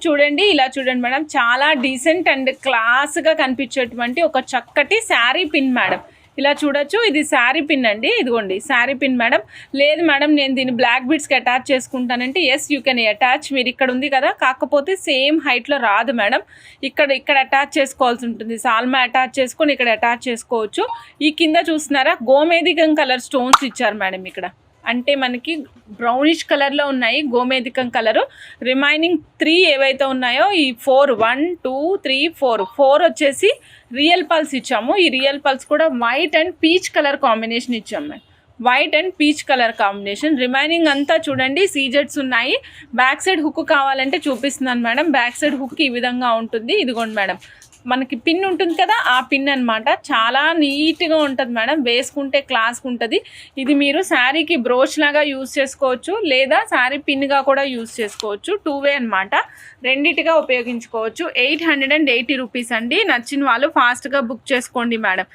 చూడండి, ఇలా చూడండి మేడం, చాలా డీసెంట్ అండ్ క్లాస్గా కనిపించేటువంటి ఒక చక్కటి శారీ పిన్ మేడం. ఇలా చూడొచ్చు, ఇది శారీ పిన్ అండి. ఇదిగోండి శారీ పిన్ మేడం. లేదు మేడం నేను దీన్ని బ్లాక్ బీడ్స్కి అటాచ్ చేసుకుంటానంటే ఎస్ యూ కెన్ అటాచ్. మీరు ఇక్కడ ఉంది కదా, కాకపోతే సేమ్ హైట్లో రాదు మేడం. ఇక్కడ అటాచ్ చేసుకోవాల్సి ఉంటుంది. సాల్మా అటాచ్ చేసుకొని ఇక్కడ అటాచ్ చేసుకోవచ్చు. ఈ కింద చూస్తున్నారా గోమేధికం కలర్ స్టోన్స్ ఇచ్చారు మేడం. ఇక్కడ అంటే మనకి బ్రౌనిష్ కలర్లో ఉన్నాయి, గోమేధికం కలరు. రిమైనింగ్ 3 ఏవైతే ఉన్నాయో ఈ 4 1 2 3 4 వచ్చేసి రియల్ పల్స్ ఇచ్చాము. ఈ రియల్ పల్స్ కూడా white and peach colour combination ఇచ్చాము madam. White and peach colour combination. Remaining అంతా చూడండి సీజెట్స్ ఉన్నాయి. బ్యాక్ సైడ్ హుక్ కావాలంటే చూపిస్తున్నాను మేడం. బ్యాక్ సైడ్ హుక్ ఈ విధంగా ఉంటుంది. ఇదిగోండి మేడం, మనకి పిన్ ఉంటుంది కదా, ఆ పిన్ అనమాట. చాలా నీట్గా ఉంటుంది మేడం, వేసుకుంటే క్లాస్గా ఉంటుంది. ఇది మీరు శారీకి బ్రోచ్ లాగా యూజ్ చేసుకోవచ్చు, లేదా శారీ పిన్గా కూడా యూజ్ చేసుకోవచ్చు. 2 వే అనమాట, రెండిటిగా ఉపయోగించుకోవచ్చు. 880 రూపీస్ అండి. నచ్చిన వాళ్ళు ఫాస్ట్గా బుక్ చేసుకోండి మేడం.